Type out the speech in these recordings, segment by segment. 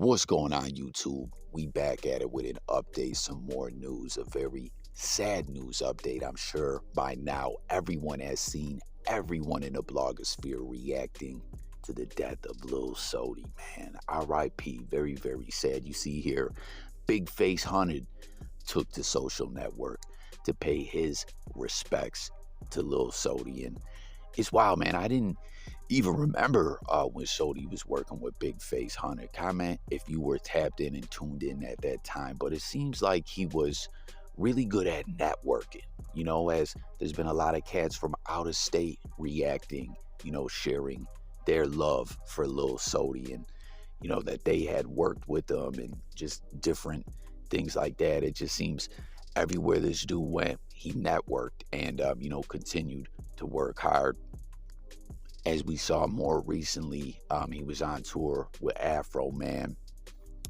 What's going on, YouTube? We back at it with an update, some more news, a very sad news update. I'm sure by now everyone has seen everyone in the blogosphere reacting to the death of Lil Sodi, man. R.I.P. Very, very sad. You see here, Big Face Hunted took to social network to pay his respects to Lil Sodi. And it's wild, man. I didn't even remember when Sodi was working with Big Face Hunter. Comment if you were tapped in and tuned in at that time. But it seems like he was really good at networking, you know, as there's been a lot of cats from out of state reacting, you know, sharing their love for Lil Sodi and, you know, that they had worked with them and just different things like that. It just seems everywhere this dude went, he networked and, you know, continued to work hard. As we saw more recently, he was on tour with Afro Man.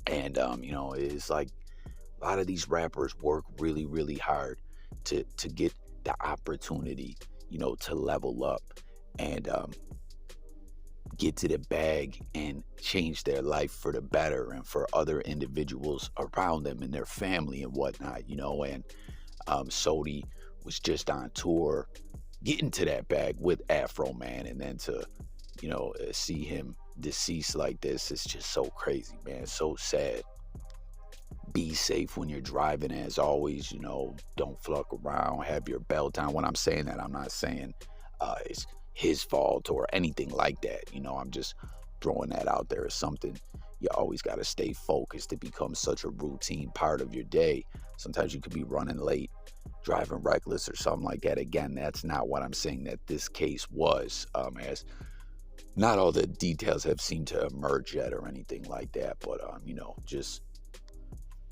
And, you know, it's like a lot of these rappers work really, really hard to get the opportunity, you know, to level up and get to the bag and change their life for the better and for other individuals around them and their family and whatnot, you know. And Sodi was just on tour getting to that bag with Afro Man, and then to, you know, see him deceased like this, it's just so crazy, man. So sad. Be safe when you're driving, as always, you know. Don't fuck around, have your belt on. When I'm saying that, I'm not saying it's his fault or anything like that, you know. I'm just throwing that out there as something you always got to stay focused. It becomes such a routine part of your day. Sometimes you could be running late, driving reckless or something like that. Again, that's not what I'm saying that this case was, as not all the details have seemed to emerge yet or anything like that. But, you know, just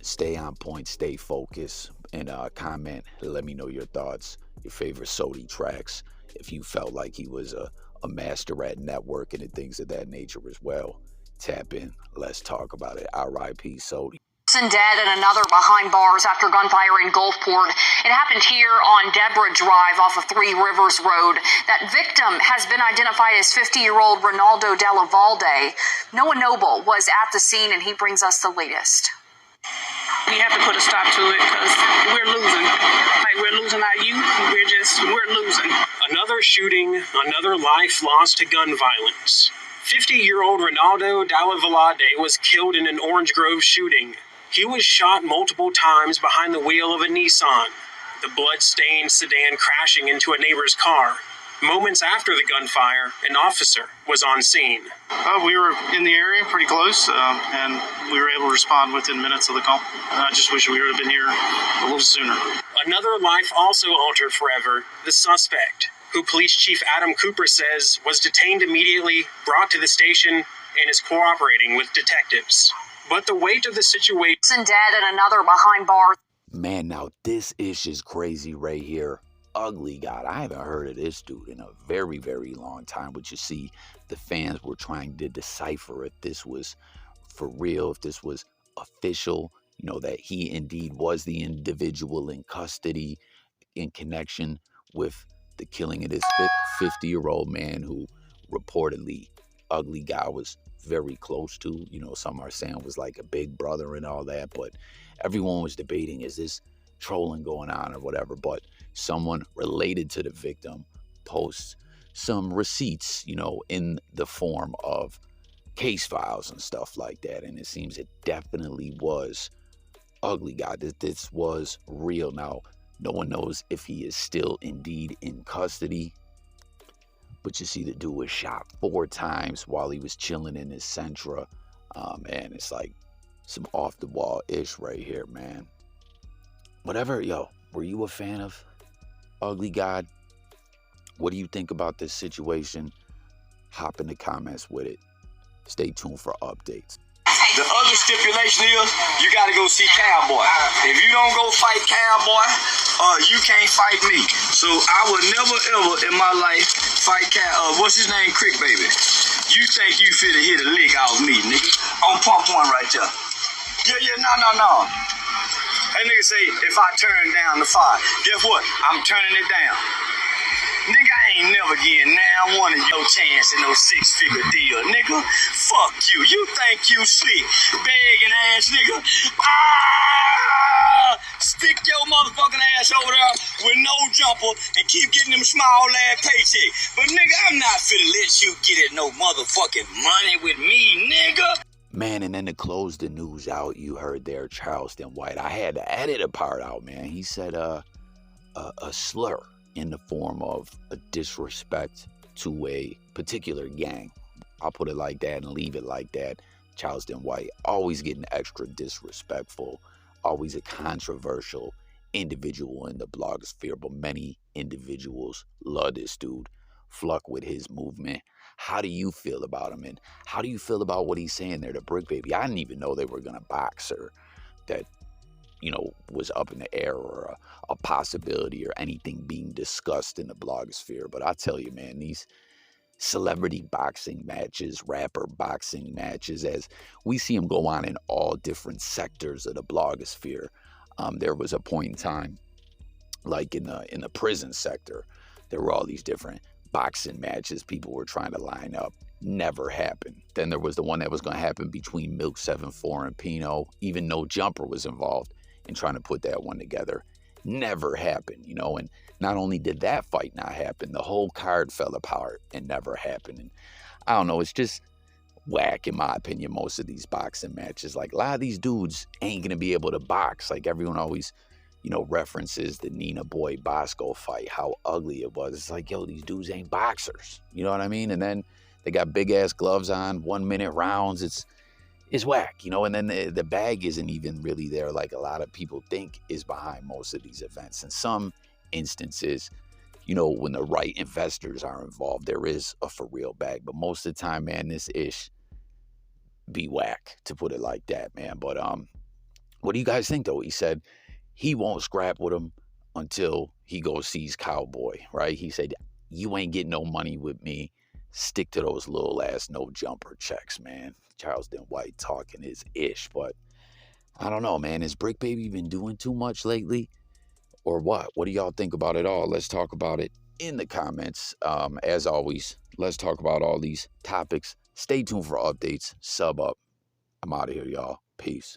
stay on point, stay focused, and comment. Let me know your thoughts, your favorite Sodi tracks, if you felt like he was a master at networking and things of that nature as well. Tap in. Let's talk about it. R.I.P. Sodi. Dead and another behind bars after gunfire in Gulfport. It happened here on Deborah Drive off of Three Rivers Road. That victim has been identified as 50-year-old Ronaldo Della Valde. Noah Noble was at the scene, and he brings us the latest. We have to put a stop to it because we're losing. Like, we're losing our youth. We're losing. Another shooting, another life lost to gun violence. 50-year-old Ronaldo Della Valde was killed in an Orange Grove shooting. He was shot multiple times behind the wheel of a Nissan, the blood-stained sedan crashing into a neighbor's car. Moments after the gunfire, an officer was on scene. We were in the area pretty close, and we were able to respond within minutes of the call. I just wish we would have been here a little sooner. Another life also altered forever, the suspect, who Police Chief Adam Cooper says was detained immediately, brought to the station, and is cooperating with detectives. But the weight of the situation... Dead and another behind bars. Man, now this is just crazy right here. Ugly God. I haven't heard of this dude in a very, very long time. But you see, the fans were trying to decipher if this was for real, if this was official, you know, that he indeed was the individual in custody in connection with the killing of this 50-year-old man who reportedly Ugly God was very close to. You know, some are saying was like a big brother and all that, but everyone was debating, is this trolling going on or whatever? But someone related to the victim posts some receipts, you know, in the form of case files and stuff like that, and it seems it definitely was Ugly God. This was real. Now, no one knows if he is still indeed in custody. But you see the dude was shot 4 times while he was chilling in his Sentra. Man, it's like some off-the-wall-ish right here, man. Whatever, yo, were you a fan of Ugly God? What do you think about this situation? Hop in the comments with it. Stay tuned for updates. The other stipulation is you got to go see Cowboy. If you don't go fight Cowboy, you can't fight me. So I would never ever in my life fight what's his name, Crick Baby. You think you finna hit a lick out of me, nigga? On pump one right there. Yeah, no. That nigga say if I turn down the fire, guess what? I'm turning it down. Nigga, I ain't never getting now one of your chance in no 6-figure deal, nigga. Fuck you. You think you slick, begging ass nigga. Stick your motherfucking ass over there with no jumper and keep getting them small ass paychecks. But nigga, I'm not finna let you get it no motherfucking money with me, nigga. Man, and then to close the news out, you heard there Charleston White. I had to edit a part out, man. He said a slur in the form of a disrespect to a particular gang. I'll put it like that and leave it like that. Charleston White, always getting extra disrespectful, always a controversial individual in the blogosphere, but many individuals love this dude, flock with his movement. How do you feel about him, and how do you feel about what he's saying there to Bricc Baby? I didn't even know they were gonna box her. That, you know, was up in the air, or a possibility, or anything being discussed in the blogosphere. But I tell you, man, these celebrity boxing matches, rapper boxing matches, as we see them go on in all different sectors of the blogosphere. There was a point in time, like in the prison sector, there were all these different boxing matches people were trying to line up. Never happened. Then there was the one that was going to happen between Milk 7-4 and Pino. Even No Jumper was involved in trying to put that one together. Never happened, you know. And not only did that fight not happen, the whole card fell apart and never happened. And I don't know, it's just whack, in my opinion, most of these boxing matches. Like, a lot of these dudes ain't going to be able to box. Like, everyone always, you know, references the Nina Boy Bosco fight, how ugly it was. It's like, yo, these dudes ain't boxers. You know what I mean? And then they got big-ass gloves on, 1-minute rounds. It's whack, you know? And then the bag isn't even really there like a lot of people think is behind most of these events. In some instances, you know, when the right investors are involved, there is a for-real bag. But most of the time, man, this ish be whack, to put it like that, man. But what do you guys think, though? He said he won't scrap with him until he goes sees Cowboy, right? He said, you ain't getting no money with me. Stick to those little ass no jumper checks, man. Charleston White talking his ish, but I don't know, man. Has Bricc Baby been doing too much lately, or what? What do y'all think about it all? Let's talk about it in the comments. As always, let's talk about all these topics. Stay tuned for updates. Sub up. I'm out of here, y'all. Peace.